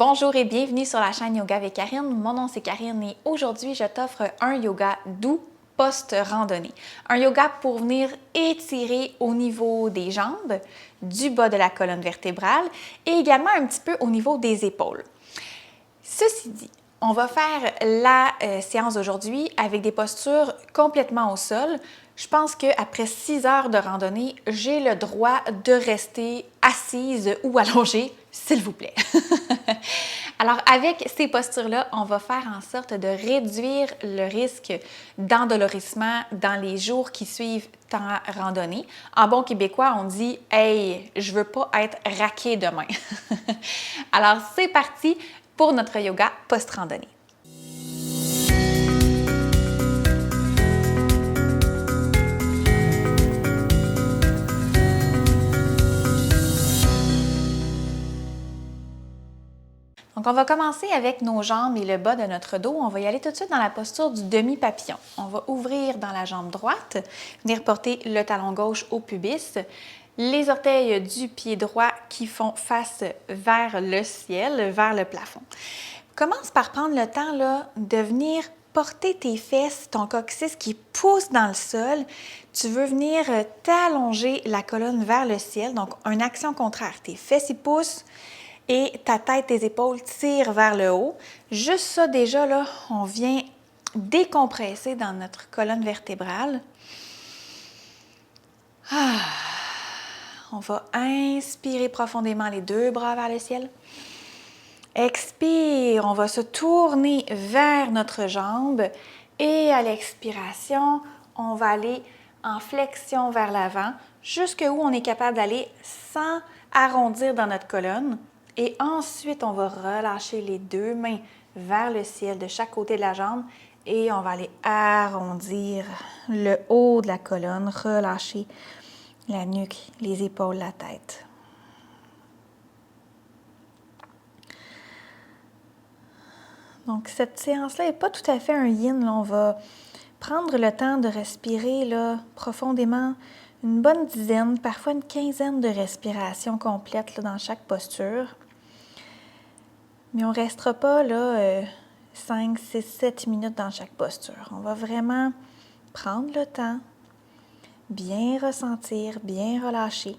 Bonjour et bienvenue sur la chaîne Yoga avec Karine. Mon nom c'est Karine et aujourd'hui je t'offre un yoga doux post-randonnée. Un yoga pour venir étirer au niveau des jambes, du bas de la colonne vertébrale et également un petit peu au niveau des épaules. Ceci dit, on va faire la séance d'aujourd'hui avec des postures complètement au sol. Je pense qu'après 6 heures de randonnée, j'ai le droit de rester assise ou allongée, s'il vous plaît. Alors, avec ces postures-là, on va faire en sorte de réduire le risque d'endolorissement dans les jours qui suivent ta randonnée. En bon québécois, on dit « Hey, je veux pas être raqué demain ». Alors, c'est parti pour notre yoga post-randonnée. Donc, on va commencer avec nos jambes et le bas de notre dos. On va y aller tout de suite dans la posture du demi-papillon. On va ouvrir dans la jambe droite, venir porter le talon gauche au pubis, les orteils du pied droit qui font face vers le ciel, vers le plafond. Commence par prendre le temps là, de venir porter tes fesses, ton coccyx qui pousse dans le sol. Tu veux venir t'allonger la colonne vers le ciel, donc une action contraire. Tes fesses y poussent et ta tête, tes épaules tirent vers le haut. Juste ça, déjà, là, on vient décompresser dans notre colonne vertébrale. On va inspirer profondément les deux bras vers le ciel. Expire, on va se tourner vers notre jambe et à l'expiration, on va aller en flexion vers l'avant jusqu'où on est capable d'aller sans arrondir dans notre colonne. Et ensuite, on va relâcher les deux mains vers le ciel de chaque côté de la jambe et on va aller arrondir le haut de la colonne, relâcher la nuque, les épaules, la tête. Donc, cette séance-là n'est pas tout à fait un yin. Là. On va prendre le temps de respirer là, profondément une bonne dizaine, parfois une quinzaine de respirations complètes là, dans chaque posture. Mais on ne restera pas là, 5, 6, 7 minutes dans chaque posture. On va vraiment prendre le temps, bien ressentir, bien relâcher.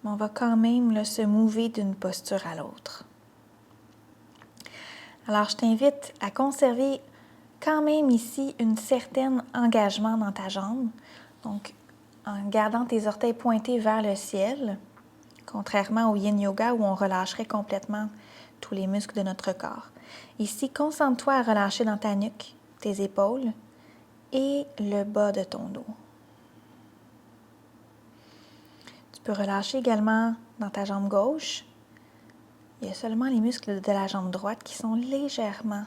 Mais on va quand même là, se mouver d'une posture à l'autre. Alors, je t'invite à conserver quand même ici un certain engagement dans ta jambe. Donc, en gardant tes orteils pointés vers le ciel, contrairement au yin yoga où on relâcherait complètement tous les muscles de notre corps. Ici, concentre-toi à relâcher dans ta nuque, tes épaules et le bas de ton dos. Tu peux relâcher également dans ta jambe gauche. Il y a seulement les muscles de la jambe droite qui sont légèrement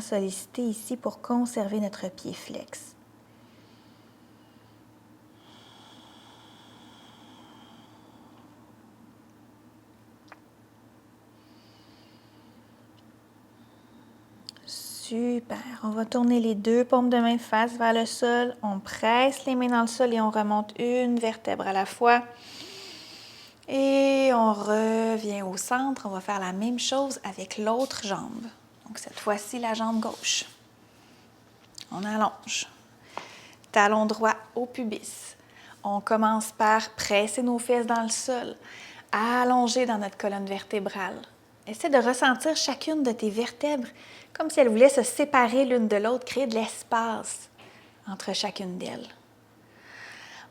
sollicités ici pour conserver notre pied flex. Super. On va tourner les deux paumes de main face vers le sol. On presse les mains dans le sol et on remonte une vertèbre à la fois. Et on revient au centre. On va faire la même chose avec l'autre jambe. Donc, cette fois-ci, la jambe gauche. On allonge. Talon droit au pubis. On commence par presser nos fesses dans le sol, allonger dans notre colonne vertébrale. Essaie de ressentir chacune de tes vertèbres comme si elles voulaient se séparer l'une de l'autre, créer de l'espace entre chacune d'elles.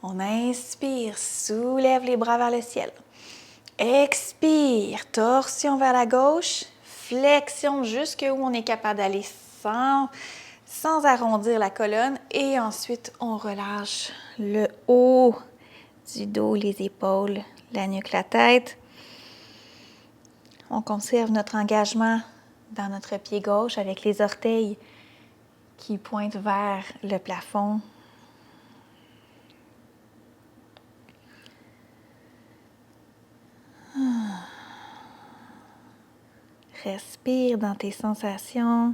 On inspire, soulève les bras vers le ciel. Expire, torsion vers la gauche, flexion jusqu'où on est capable d'aller sans arrondir la colonne. Et ensuite, on relâche le haut du dos, les épaules, la nuque, la tête. On conserve notre engagement dans notre pied gauche avec les orteils qui pointent vers le plafond. Respire dans tes sensations.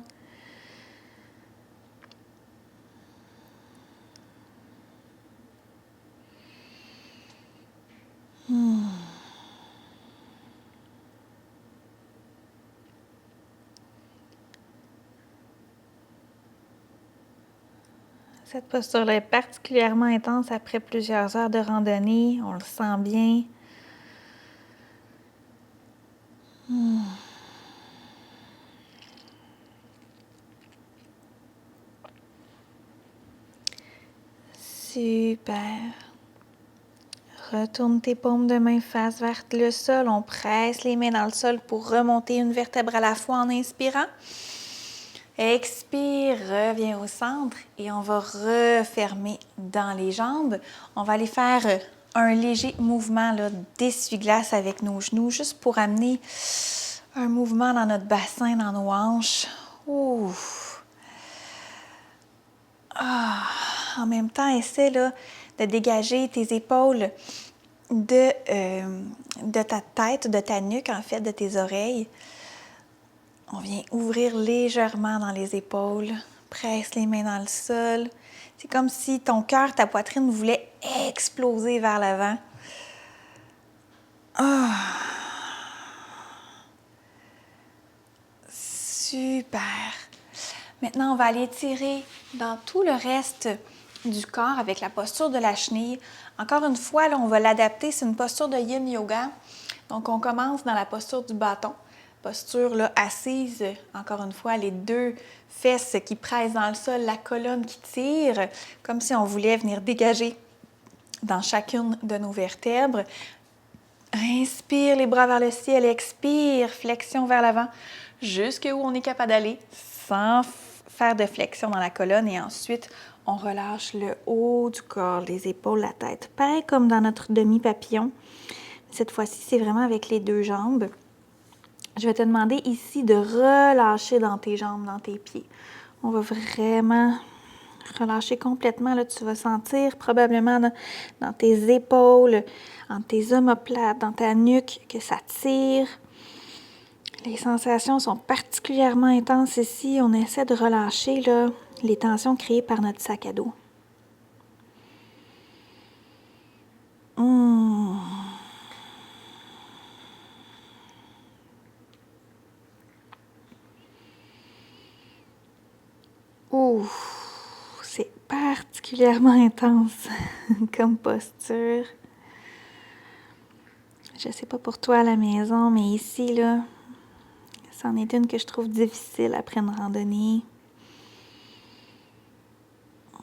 Cette posture-là est particulièrement intense après plusieurs heures de randonnée. On le sent bien. Super. Retourne tes paumes de main face vers le sol. On presse les mains dans le sol pour remonter une vertèbre à la fois en inspirant. Expire, reviens au centre et on va refermer dans les jambes. On va aller faire un léger mouvement d'essuie-glace avec nos genoux, juste pour amener un mouvement dans notre bassin, dans nos hanches. Ouh. Ah. En même temps, essaie de dégager tes épaules de ta tête, de ta nuque, en fait, de tes oreilles. On vient ouvrir légèrement dans les épaules, presse les mains dans le sol. C'est comme si ton cœur, ta poitrine voulait exploser vers l'avant. Ah. Super. Maintenant, on va aller étirer dans tout le reste du corps avec la posture de la chenille. Encore une fois, là, on va l'adapter. C'est une posture de Yin Yoga. Donc, on commence dans la posture du bâton. Posture là, assise, encore une fois, les deux fesses qui pressent dans le sol, la colonne qui tire, comme si on voulait venir dégager dans chacune de nos vertèbres. Inspire les bras vers le ciel, expire, flexion vers l'avant, jusqu'où on est capable d'aller sans faire de flexion dans la colonne et ensuite on relâche le haut du corps, les épaules, la tête. Pareil comme dans notre demi-papillon. Cette fois-ci, c'est vraiment avec les deux jambes. Je vais te demander ici de relâcher dans tes jambes, dans tes pieds. On va vraiment relâcher complètement. Là, tu vas sentir probablement dans tes épaules, dans tes omoplates, dans ta nuque, que ça tire. Les sensations sont particulièrement intenses ici. On essaie de relâcher là, les tensions créées par notre sac à dos. Ouh, c'est particulièrement intense comme posture. Je sais pas pour toi à la maison, mais ici, là, c'en est une que je trouve difficile après une randonnée.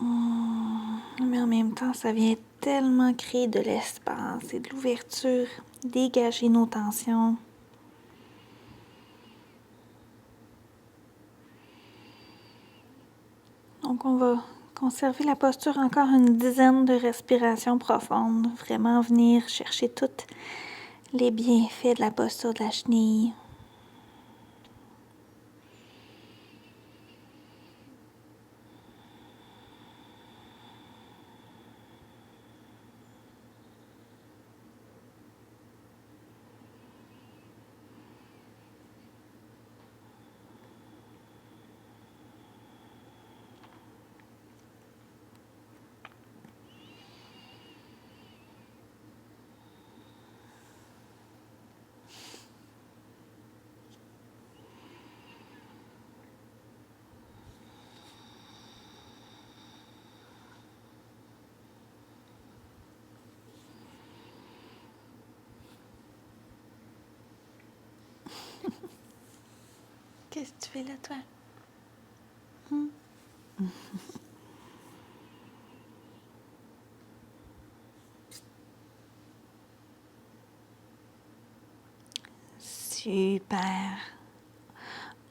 Mais en même temps, ça vient tellement créer de l'espace et de l'ouverture, dégager nos tensions. Donc, on va conserver la posture encore une dizaine de respirations profondes. Vraiment venir chercher tous les bienfaits de la posture de la chenille. Qu'est-ce que tu fais là, toi? Super.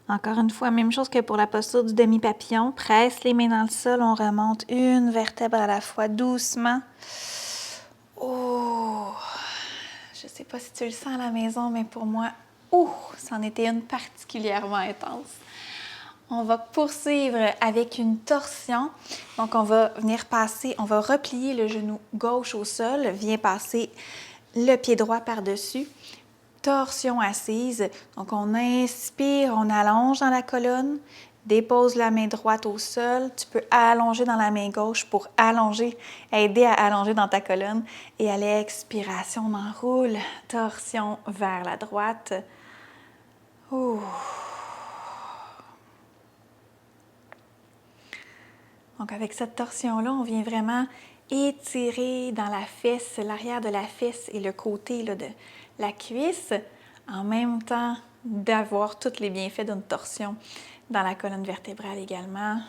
Encore une fois, même chose que pour la posture du demi-papillon. Presse les mains dans le sol, on remonte une vertèbre à la fois doucement. Oh! Je sais pas si tu le sens à la maison, mais pour moi, c'en était une particulièrement intense. On va poursuivre avec une torsion. Donc, on va venir passer, on va replier le genou gauche au sol, vient passer le pied droit par-dessus. Torsion assise. Donc, on inspire, on allonge dans la colonne, dépose la main droite au sol. Tu peux allonger dans la main gauche pour allonger, aider à allonger dans ta colonne. Et à l'expiration, on enroule. Torsion vers la droite. Ouh. Donc avec cette torsion-là, on vient vraiment étirer dans la fesse, l'arrière de la fesse et le côté là, de la cuisse, en même temps d'avoir tous les bienfaits d'une torsion dans la colonne vertébrale également.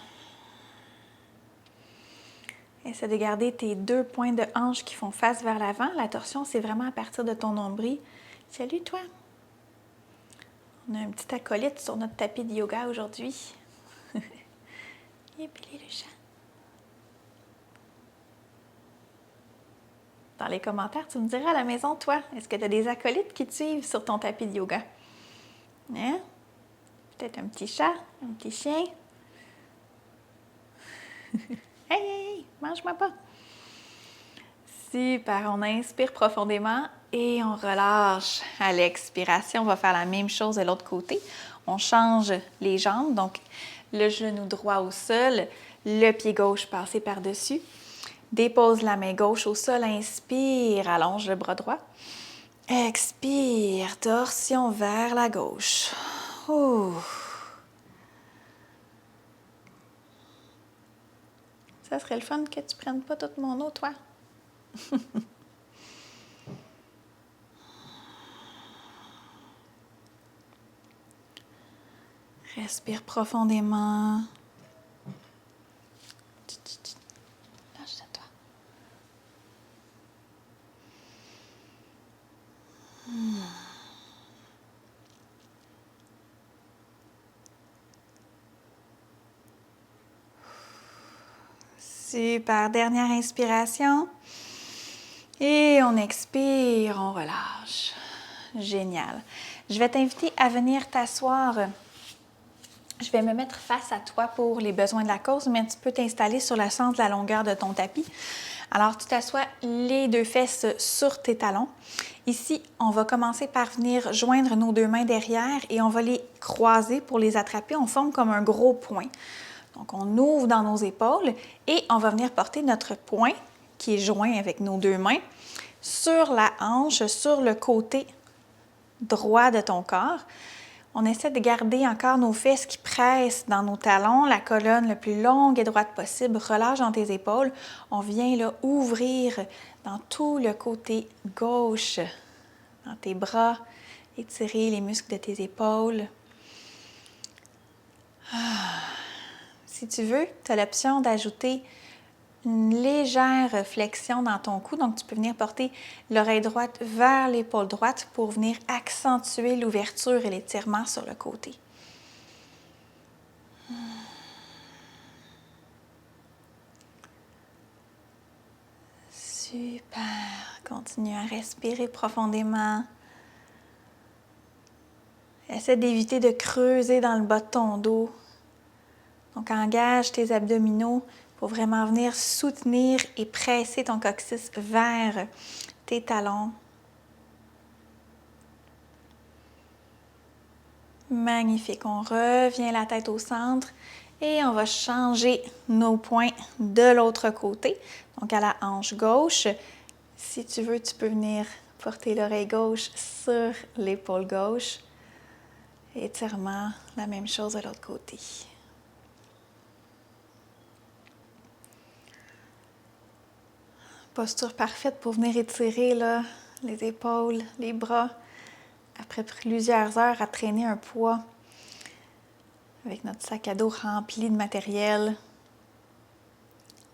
Essaie de garder tes 2 points de hanche qui font face vers l'avant. La torsion, c'est vraiment à partir de ton nombril. Salut toi! On a un petit acolyte sur notre tapis de yoga aujourd'hui. Épilez le chat. Dans les commentaires, tu me diras à la maison, toi, est-ce que tu as des acolytes qui te suivent sur ton tapis de yoga? Hein? Peut-être un petit chat, un petit chien. Hey, hey, hey, mange-moi pas! Super, on inspire profondément et on relâche. À l'expiration, on va faire la même chose de l'autre côté. On change les jambes, donc le genou droit au sol, le pied gauche passé par-dessus. Dépose la main gauche au sol, inspire, allonge le bras droit. Expire, torsion vers la gauche. Ouh. Ça serait le fun que tu prennes pas toute mon eau, toi. Respire profondément. Lâche-toi. Super. Dernière inspiration. Et on expire, on relâche. Génial. Je vais t'inviter à venir t'asseoir. Je vais me mettre face à toi pour les besoins de la cause, mais tu peux t'installer sur le centre de la longueur de ton tapis. Alors, tu t'assois les 2 fesses sur tes talons. Ici, on va commencer par venir joindre nos 2 mains derrière et on va les croiser pour les attraper. On forme comme un gros poing. Donc, on ouvre dans nos épaules et on va venir porter notre poing, qui est joint avec nos 2 mains, sur la hanche, sur le côté droit de ton corps. On essaie de garder encore nos fesses qui pressent dans nos talons, la colonne le plus longue et droite possible. Relâche dans tes épaules. On vient là ouvrir dans tout le côté gauche, dans tes bras, étirer les muscles de tes épaules. Si tu veux, tu as l'option d'ajouter une légère flexion dans ton cou. Donc, tu peux venir porter l'oreille droite vers l'épaule droite pour venir accentuer l'ouverture et l'étirement sur le côté. Super. Continue à respirer profondément. Essaie d'éviter de creuser dans le bas de ton dos. Donc, engage tes abdominaux pour vraiment venir soutenir et presser ton coccyx vers tes talons. Magnifique. On revient la tête au centre et on va changer nos points de l'autre côté. Donc, à la hanche gauche. Si tu veux, tu peux venir porter l'oreille gauche sur l'épaule gauche. Étirement, la même chose de l'autre côté. Posture parfaite pour venir étirer là, les épaules, les bras. Après plusieurs heures à traîner un poids avec notre sac à dos rempli de matériel.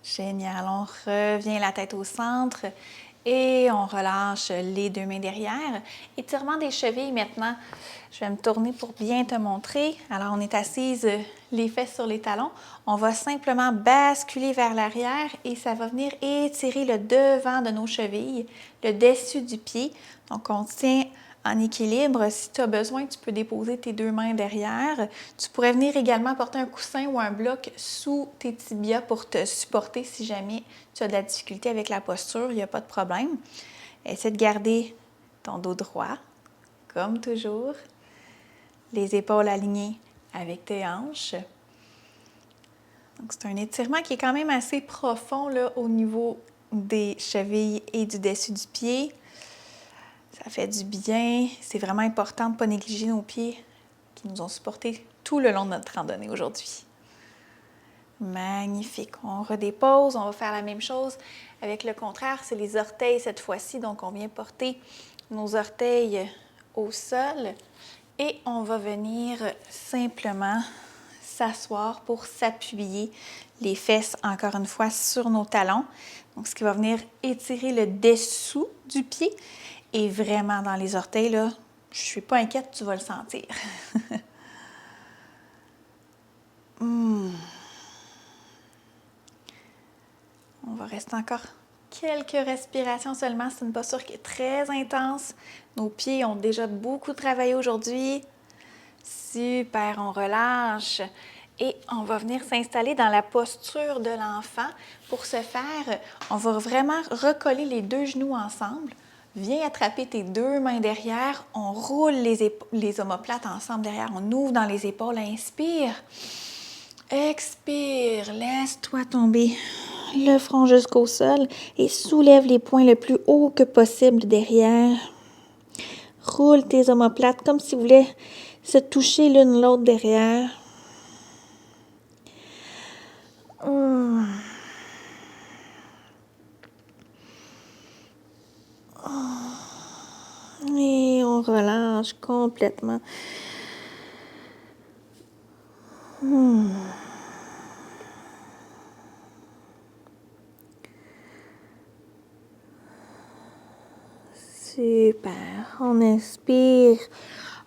Génial. On revient la tête au centre et on relâche les 2 mains derrière. Étirement des chevilles maintenant. Je vais me tourner pour bien te montrer. Alors, on est assise les fesses sur les talons. On va simplement basculer vers l'arrière et ça va venir étirer le devant de nos chevilles, le dessus du pied. Donc, on tient en équilibre. Si tu as besoin, tu peux déposer tes 2 mains derrière. Tu pourrais venir également porter un coussin ou un bloc sous tes tibias pour te supporter si jamais tu as de la difficulté avec la posture. Il n'y a pas de problème. Essaie de garder ton dos droit, comme toujours. Les épaules alignées avec tes hanches. Donc, c'est un étirement qui est quand même assez profond là, au niveau des chevilles et du dessus du pied. Ça fait du bien. C'est vraiment important de ne pas négliger nos pieds qui nous ont supportés tout le long de notre randonnée aujourd'hui. Magnifique. On redépose. On va faire la même chose avec le contraire. C'est les orteils cette fois-ci. Donc, on vient porter nos orteils au sol et on va venir simplement s'asseoir pour s'appuyer les fesses, encore une fois, sur nos talons. Donc, ce qui va venir étirer le dessous du pied et vraiment dans les orteils, là, je ne suis pas inquiète, tu vas le sentir. On va rester encore quelques respirations seulement. C'est une posture qui est très intense. Nos pieds ont déjà beaucoup travaillé aujourd'hui. Super, on relâche. Et on va venir s'installer dans la posture de l'enfant. Pour ce faire, on va vraiment recoller les deux genoux ensemble. Viens attraper tes deux mains derrière. On roule les omoplates ensemble derrière. On ouvre dans les épaules. Inspire. Expire. Laisse-toi tomber le front jusqu'au sol et soulève les poings le plus haut que possible derrière. Roule tes omoplates comme si vous voulez se toucher l'une l'autre derrière. Et on relâche complètement. Super. On inspire.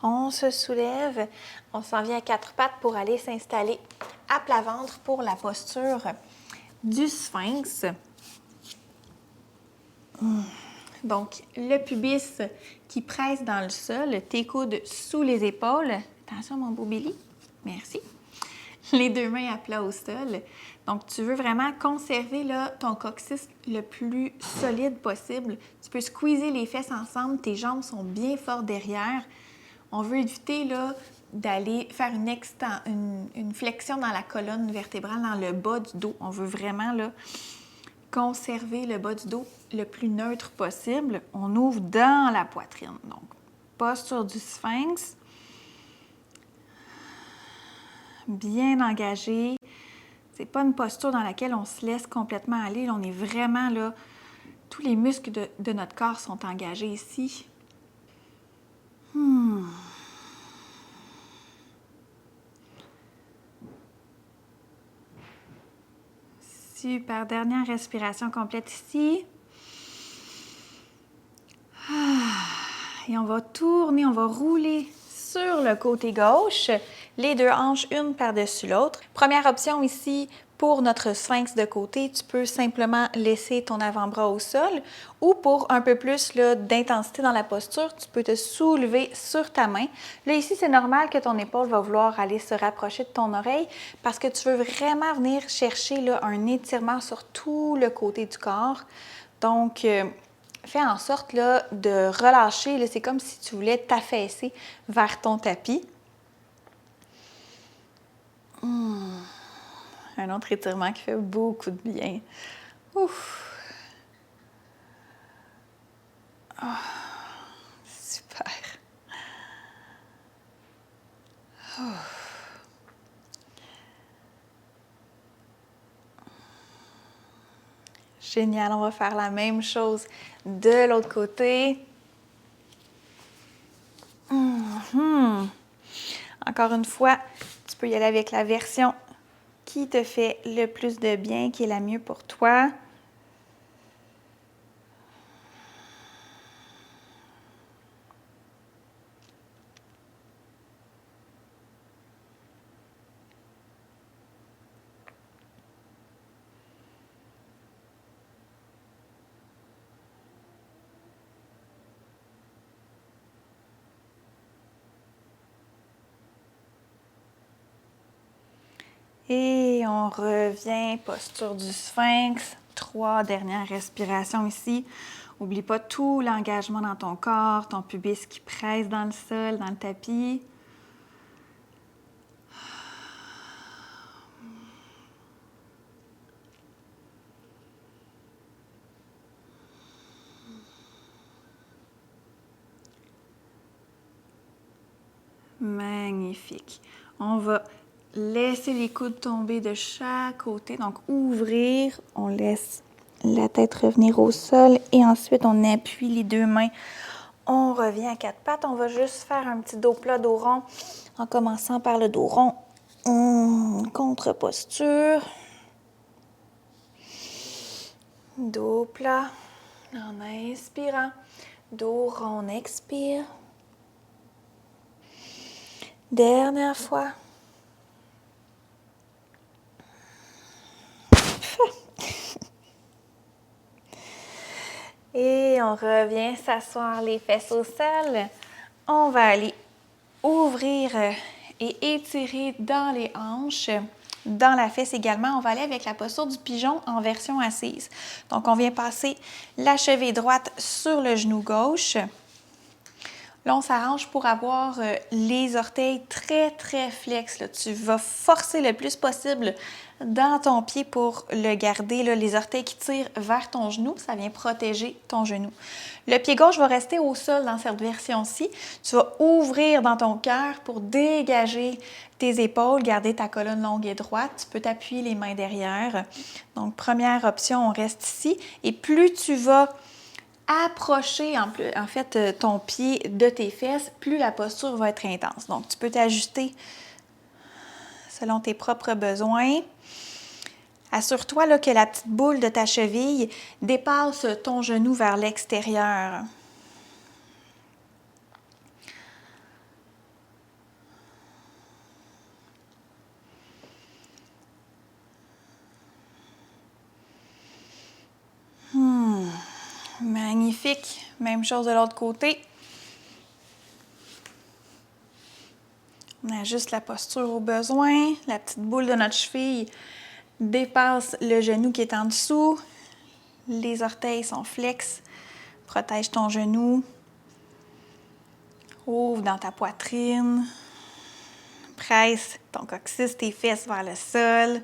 On se soulève. On s'en vient à quatre pattes pour aller s'installer à plat ventre pour la posture du sphinx. Donc, le pubis qui presse dans le sol, tes coudes sous les épaules. Attention, mon beau Billy. Merci. Les deux mains à plat au sol. Donc, tu veux vraiment conserver là, ton coccyx le plus solide possible. Tu peux squeezer les fesses ensemble. Tes jambes sont bien fortes derrière. On veut éviter là, d'aller faire une flexion dans la colonne vertébrale, dans le bas du dos. On veut vraiment là, conserver le bas du dos le plus neutre possible. On ouvre dans la poitrine. Donc, posture du sphinx. Bien engagé. C'est pas une posture dans laquelle on se laisse complètement aller. Là, on est vraiment là, tous les muscles de notre corps sont engagés ici. Super, dernière respiration complète ici. Et on va tourner, on va rouler sur le côté gauche, les deux hanches une par-dessus l'autre. Première option ici, pour notre sphinx de côté, tu peux simplement laisser ton avant-bras au sol ou pour un peu plus d'intensité dans la posture, tu peux te soulever sur ta main. Là, ici, c'est normal que ton épaule va vouloir aller se rapprocher de ton oreille parce que tu veux vraiment venir chercher là, un étirement sur tout le côté du corps. Donc, fais en sorte là, de relâcher. C'est comme si tu voulais t'affaisser vers ton tapis. Un autre étirement qui fait beaucoup de bien. Ouf. Oh, super. Oh. Génial, on va faire la même chose de l'autre côté. Encore une fois, tu peux y aller avec la version qui te fait le plus de bien, qui est la mieux pour toi. Et on revient, posture du sphinx. 3 dernières respirations ici. N'oublie pas tout l'engagement dans ton corps, ton pubis qui presse dans le sol, dans le tapis. Magnifique. On va laisser les coudes tomber de chaque côté. Donc, ouvrir, on laisse la tête revenir au sol et ensuite, on appuie les deux mains. On revient à quatre pattes. On va juste faire un petit dos plat, dos rond, en commençant par le dos rond. Contre-posture. Dos plat, en inspirant. Dos rond, on expire. Dernière fois. Et on revient s'asseoir les fesses au sol. On va aller ouvrir et étirer dans les hanches, dans la fesse également. On va aller avec la posture du pigeon en version assise. Donc, on vient passer la cheville droite sur le genou gauche. Là, on s'arrange pour avoir les orteils très, très flex. Là. Tu vas forcer le plus possible dans ton pied pour le garder. Là, les orteils qui tirent vers ton genou, ça vient protéger ton genou. Le pied gauche va rester au sol dans cette version-ci. Tu vas ouvrir dans ton cœur pour dégager tes épaules, garder ta colonne longue et droite. Tu peux t'appuyer les mains derrière. Donc, première option, on reste ici. Et plus tu vas approcher en fait ton pied de tes fesses, plus la posture va être intense. Donc, tu peux t'ajuster selon tes propres besoins. Assure-toi là, que la petite boule de ta cheville dépasse ton genou vers l'extérieur. Magnifique. Même chose de l'autre côté. On ajuste la posture au besoin. La petite boule de notre cheville dépasse le genou qui est en dessous. Les orteils sont flex. Protège ton genou. Ouvre dans ta poitrine. Presse ton coccyx, tes fesses vers le sol.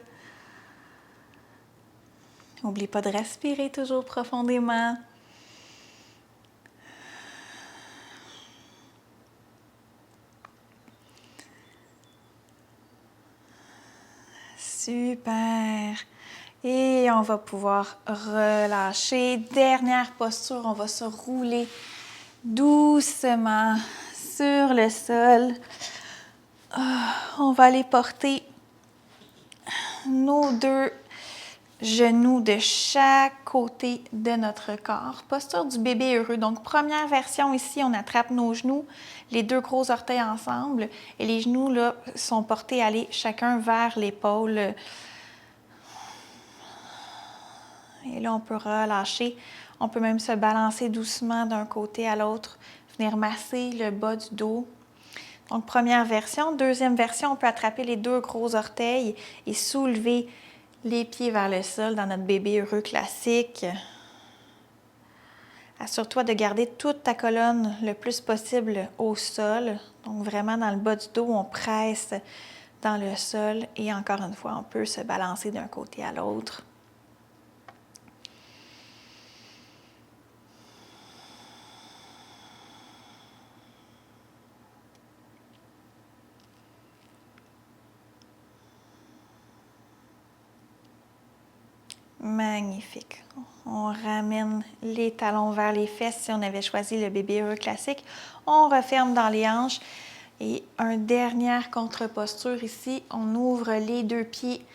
N'oublie pas de respirer toujours profondément. Super! Et on va pouvoir relâcher. Dernière posture, on va se rouler doucement sur le sol. On va aller porter nos deux genoux de chaque côté de notre corps. Posture du bébé heureux. Donc, première version ici, on attrape nos genoux, les deux gros orteils ensemble et les genoux là, sont portés à aller chacun vers l'épaule. Et là, on peut relâcher. On peut même se balancer doucement d'un côté à l'autre, venir masser le bas du dos. Donc, première version. Deuxième version, on peut attraper les deux gros orteils et soulever les pieds vers le sol dans notre bébé heureux classique. Assure-toi de garder toute ta colonne le plus possible au sol. Donc, vraiment dans le bas du dos, on presse dans le sol. Et encore une fois, on peut se balancer d'un côté à l'autre. Magnifique. On ramène les talons vers les fesses si on avait choisi le bébé heureux classique. On referme dans les hanches. Et une dernière contre-posture ici. On ouvre les deux pieds,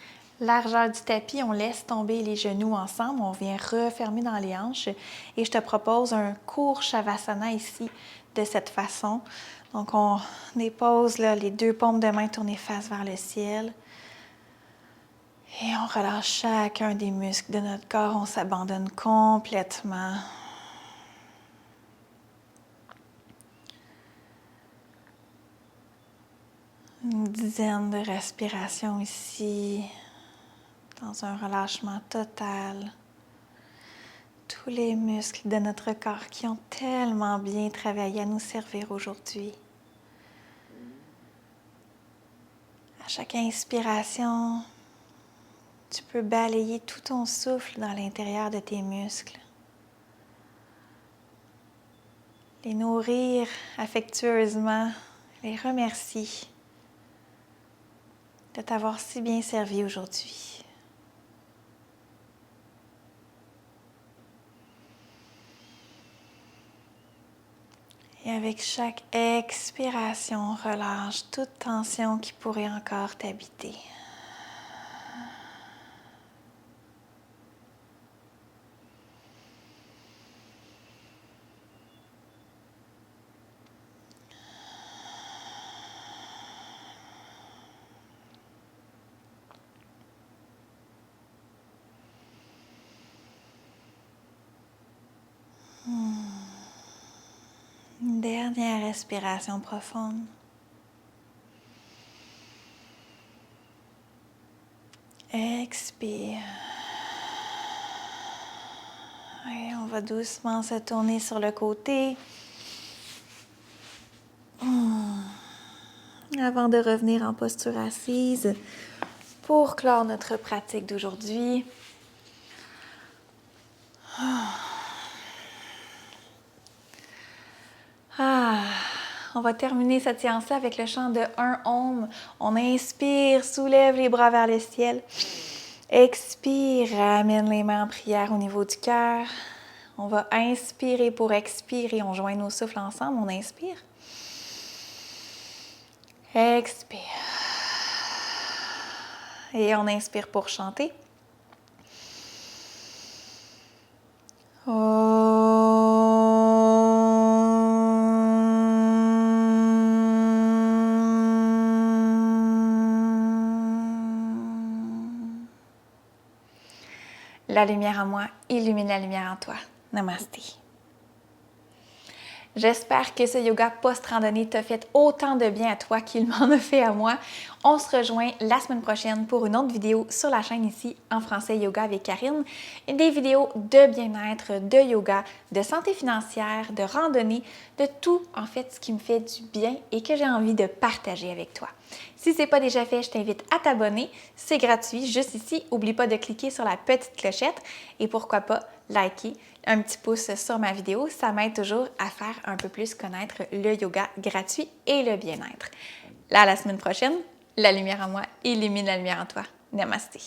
largeur du tapis. On laisse tomber les genoux ensemble. On vient refermer dans les hanches. Et je te propose un court Shavasana ici de cette façon. Donc, on dépose là, les deux paumes de main tournées face vers le ciel. Et on relâche chacun des muscles de notre corps. On s'abandonne complètement. Une dizaine de respirations ici, dans un relâchement total. Tous les muscles de notre corps qui ont tellement bien travaillé à nous servir aujourd'hui. À chaque inspiration, tu peux balayer tout ton souffle dans l'intérieur de tes muscles. Les nourrir affectueusement, les remercier. de t'avoir si bien servi aujourd'hui. Et avec chaque expiration, relâche toute tension qui pourrait encore t'habiter. Une dernière respiration profonde. Expire. Et on va doucement se tourner sur le côté. Avant de revenir en posture assise pour clore notre pratique d'aujourd'hui. On va terminer cette séance-là avec le chant de 1 Om. On inspire, soulève les bras vers le ciel. Expire, ramène les mains en prière au niveau du cœur. On va inspirer pour expirer. On joint nos souffles ensemble. On inspire. Expire. Et on inspire pour chanter. La lumière en moi illumine la lumière en toi. Namasté. J'espère que ce yoga post-randonnée t'a fait autant de bien à toi qu'il m'en a fait à moi. On se rejoint la semaine prochaine pour une autre vidéo sur la chaîne ici en français Yoga avec Karine. Des vidéos de bien-être, de yoga, de santé financière, de randonnée, de tout en fait ce qui me fait du bien et que j'ai envie de partager avec toi. Si ce n'est pas déjà fait, je t'invite à t'abonner. C'est gratuit, juste ici. N'oublie pas de cliquer sur la petite clochette et pourquoi pas liker, un petit pouce sur ma vidéo. Ça m'aide toujours à faire un peu plus connaître le yoga gratuit et le bien-être. Là, la semaine prochaine, la lumière en moi illumine la lumière en toi. Namasté.